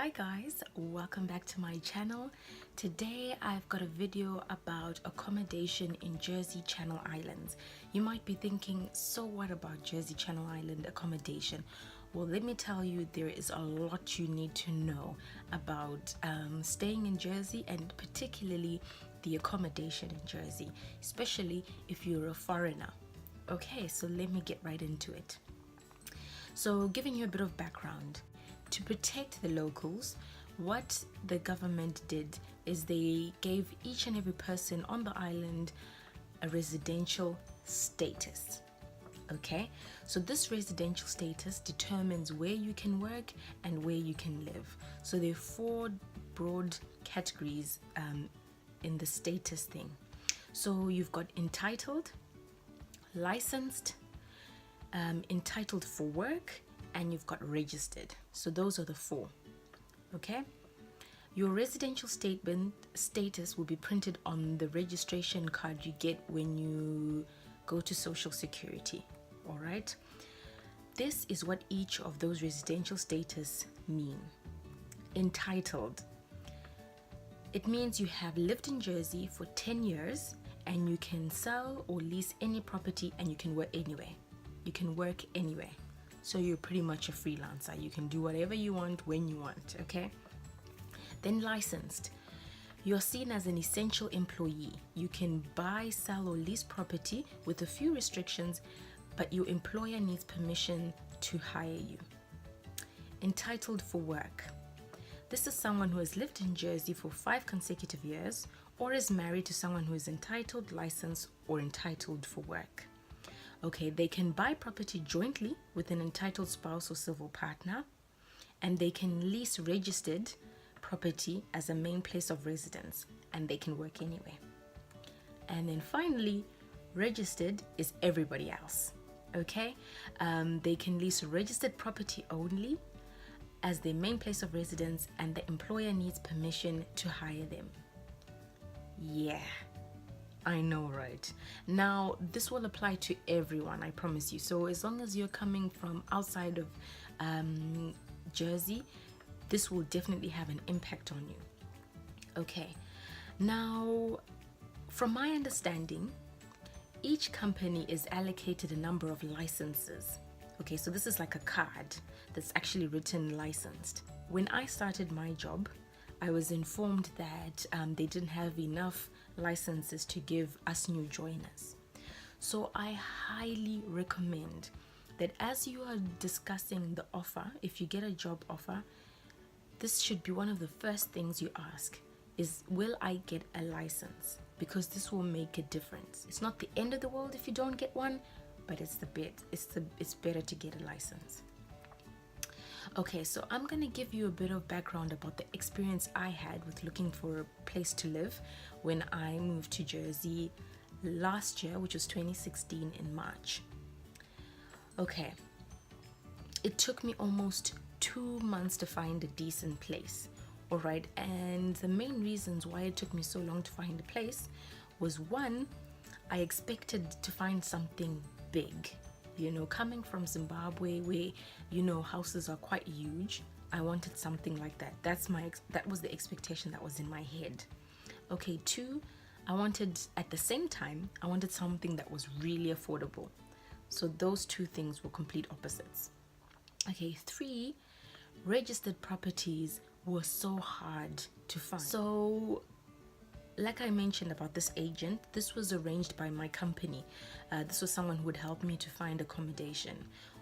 Hi guys, welcome back to my channel. Today I've got a video about accommodation in Jersey Channel Islands. You might be thinking, so what about Jersey Channel Island accommodation? Well, let me tell you, there is a lot you need to know about staying in Jersey, and particularly the accommodation in Jersey, especially if you're a foreigner. Okay, so let me get right into it. So giving you a bit of background, to protect the locals, what the government did is they gave each and every person on the island a residential status. Okay, so this residential status determines where you can work and where you can live. So there are four broad categories in the status thing. So you've got entitled, licensed, entitled for work, and you've got registered. So those are the four. Okay, your residential status will be printed on the registration card you get when you go to Social Security. All right, this is what each of those residential status mean. Entitled, it means you have lived in Jersey for 10 years and you can sell or lease any property and you can work anywhere. You can work anywhere. So you're pretty much a freelancer. You can do whatever you want when you want, okay? Then licensed. You're seen as an essential employee. You can buy, sell, or lease property with a few restrictions, but your employer needs permission to hire you. Entitled for work. This is someone who has lived in Jersey for 5 consecutive years or is married to someone who is entitled, licensed, or entitled for work. Okay, they can buy property jointly with an entitled spouse or civil partner, and they can lease registered property as a main place of residence, and they can work anywhere. And then finally, registered is everybody else. Okay, they can lease registered property only as their main place of residence, and the employer needs permission to hire them. Yeah, I know, right? Now, this will apply to everyone, I promise you. So as long as you're coming from outside of Jersey, this will definitely have an impact on you. Okay, now, from my understanding, each company is allocated a number of licenses. Okay, so this is like a card that's actually written licensed. When I started my job, I was informed that they didn't have enough licenses to give us new joiners. So I highly recommend that as you are discussing the offer, if you get a job offer, this should be one of the first things you ask is, will I get a license? Because this will make a difference. It's not the end of the world if you don't get one, but it's better to get a license. Okay, so I'm gonna give you a bit of background about the experience I had with looking for a place to live when I moved to Jersey last year, which was 2016 in March. Okay, it took me almost 2 months to find a decent place. All right, and the main reasons why it took me so long to find a place was, one, I expected to find something big. You know, coming from Zimbabwe where, you know, houses are quite huge, I wanted something like that. That was the expectation that was in my head. Okay, two, I wanted something that was really affordable. So those two things were complete opposites. Okay, three, registered properties were so hard to find. So like I mentioned about this agent, this was arranged by my company. This was someone who would help me to find accommodation.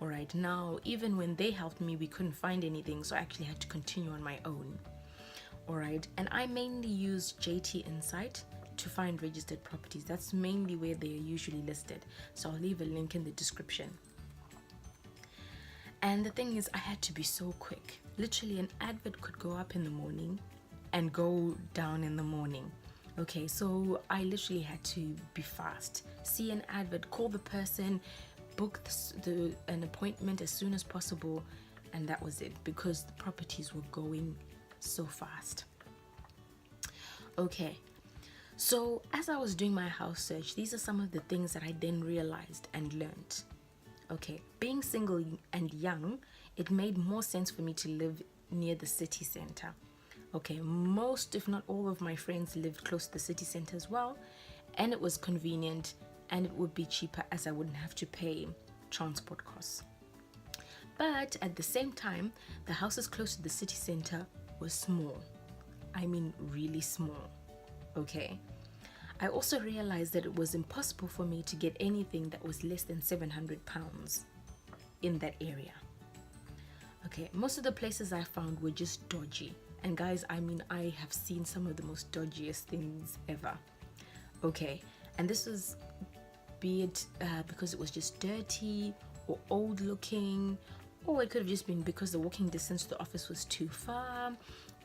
All right, now, even when they helped me, we couldn't find anything, so I actually had to continue on my own. All right, and I mainly use JT Insight to find registered properties. That's mainly where they are usually listed. So I'll leave a link in the description. And the thing is, I had to be so quick. Literally, an advert could go up in the morning and go down in the morning. Okay, so I literally had to be fast. See an advert, call the person, book an appointment as soon as possible, and that was it, because the properties were going so fast. Okay, so as I was doing my house search, these are some of the things that I then realized and learned. Okay, being single and young, it made more sense for me to live near the city center. Okay, most if not all of my friends lived close to the city center as well, and it was convenient and it would be cheaper as I wouldn't have to pay transport costs. But at the same time, the houses close to the city center were small. I mean, really small. Okay. I also realized that it was impossible for me to get anything that was less than £700 in that area. Okay, most of the places I found were just dodgy. And guys, I mean, I have seen some of the most dodgiest things ever. Okay, and this was, be it because it was just dirty or old looking, or it could have just been because the walking distance to the office was too far,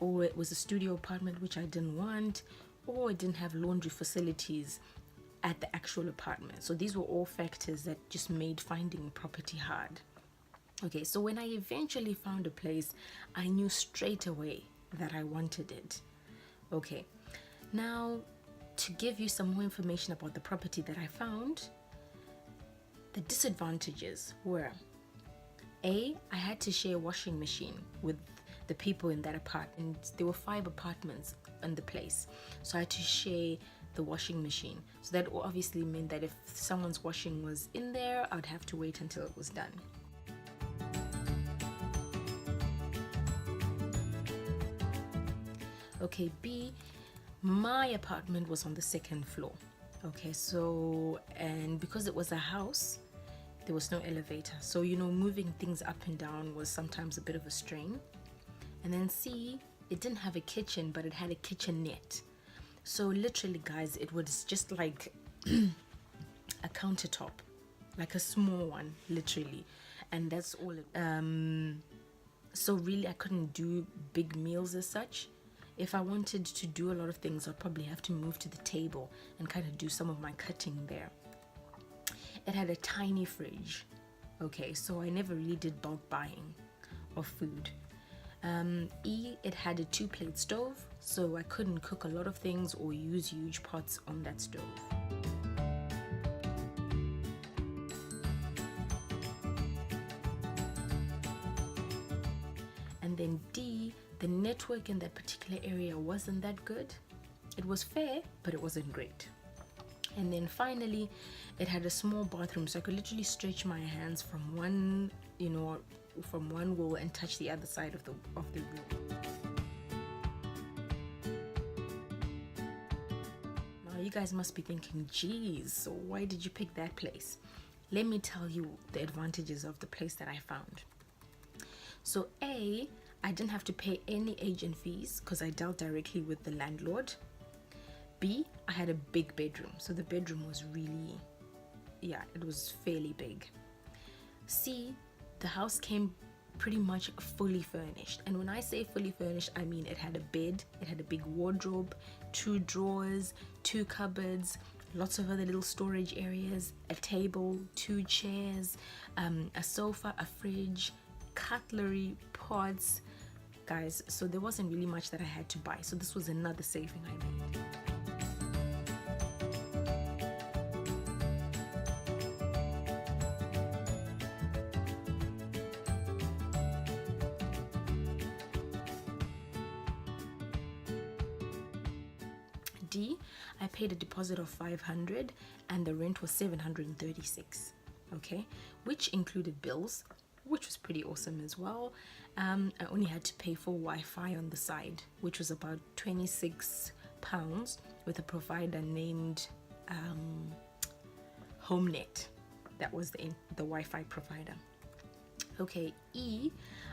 or it was a studio apartment which I didn't want, or it didn't have laundry facilities at the actual apartment. So these were all factors that just made finding property hard. Okay, so when I eventually found a place, I knew straight away that I wanted it. Okay, now to give you some more information about the property that I found, the disadvantages were: A, I had to share a washing machine with the people in that apartment. There were 5 apartments in the place, so I had to share the washing machine. So that obviously meant that if someone's washing was in there, I'd have to wait until it was done. Okay, B, my apartment was on the 2nd floor. Okay, so, and because it was a house, there was no elevator. So, you know, moving things up and down was sometimes a bit of a strain. And then C, it didn't have a kitchen, but it had a kitchenette. So literally, guys, it was just like a countertop, like a small one, literally. And that's all it, so really I couldn't do big meals as such. If I wanted to do a lot of things, I'd probably have to move to the table and kind of do some of my cutting there. It had a tiny fridge. Okay, so I never really did bulk buying of food. E, it had a 2-plate stove, so I couldn't cook a lot of things or use huge pots on that stove. And then D, the network in that particular area wasn't that good. It was fair, but it wasn't great. And then finally, it had a small bathroom, so I could literally stretch my hands from one, you know, from one wall and touch the other side of the room. Now you guys must be thinking, geez, so why did you pick that place? Let me tell you the advantages of the place that I found. So A, I didn't have to pay any agent fees because I dealt directly with the landlord. B, I had a big bedroom, so the bedroom was really, yeah, it was fairly big. C, the house came pretty much fully furnished, and when I say fully furnished, I mean it had a bed, it had a big wardrobe, 2 drawers, 2 cupboards, lots of other little storage areas, a table, 2 chairs, a sofa, a fridge, cutlery, pots. Guys, so there wasn't really much that I had to buy, so this was another saving I made. D, I paid a deposit of 500 and the rent was 736, okay, which included bills, which was pretty awesome as well. I only had to pay for Wi-Fi on the side, which was about £26 with a provider named HomeNet. That was the Wi-Fi provider. Okay, E,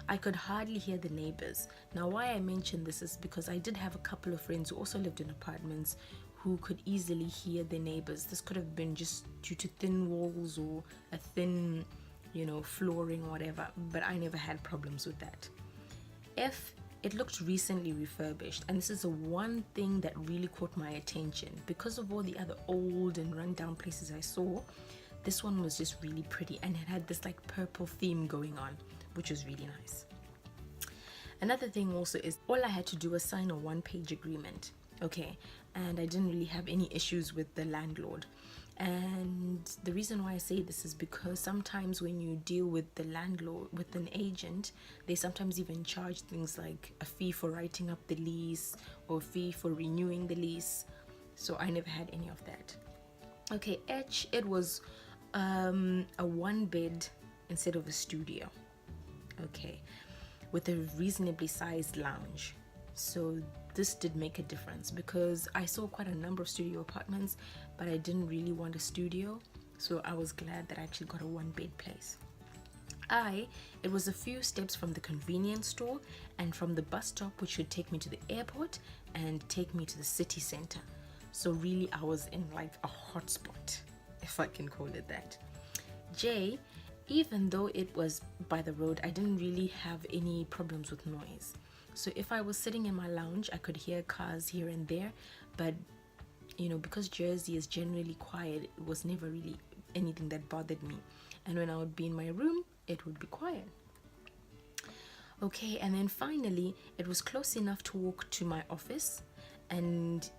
I could hardly hear the neighbors. Now why I mention this is because I did have a couple of friends who also lived in apartments who could easily hear their neighbors. This could have been just due to thin walls or a thin, you know, flooring or whatever, but I never had problems with that. F, it looked recently refurbished, and this is the one thing that really caught my attention. Because of all the other old and rundown places I saw, this one was just really pretty, and it had this like purple theme going on, which was really nice. Another thing also is all I had to do was sign a 1-page agreement, okay, and I didn't really have any issues with the landlord. And the reason why I say this is because sometimes when you deal with the landlord, with an agent, they sometimes even charge things like a fee for writing up the lease or a fee for renewing the lease. So I never had any of that. Okay, H, it was a one bed instead of a studio. Okay, with a reasonably sized lounge. So this did make a difference because I saw quite a number of studio apartments, but I didn't really want a studio, so I was glad that I actually got a one bed place. It was a few steps from the convenience store and from the bus stop, which would take me to the airport and take me to the city center. So really I was in like a hot spot, if I can call it that. J, even though it was by the road, I didn't really have any problems with noise. So if I was sitting in my lounge, I could hear cars here and there, but because Jersey is generally quiet, it was never really anything that bothered me. And when I would be in my room, it would be quiet. Okay, and then finally, it was close enough to walk to my office and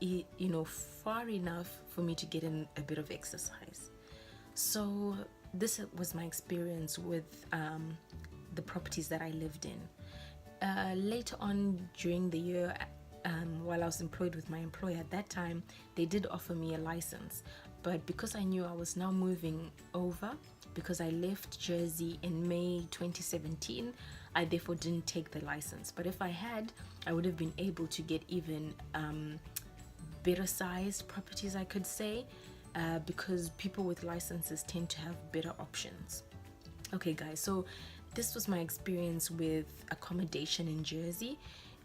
far enough for me to get in a bit of exercise. So this was my experience with the properties that I lived in. Later on during the year, while I was employed with my employer at that time, they did offer me a license. But because I knew I was now moving over, because I left Jersey in May 2017, I therefore didn't take the license. But if I had, I would have been able to get even better sized properties, I could say, because people with licenses tend to have better options. Okay guys, so this was my experience with accommodation in Jersey.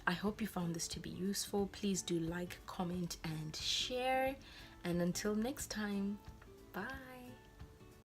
I hope you found this to be useful. Please do like, comment and share, and until next time, bye.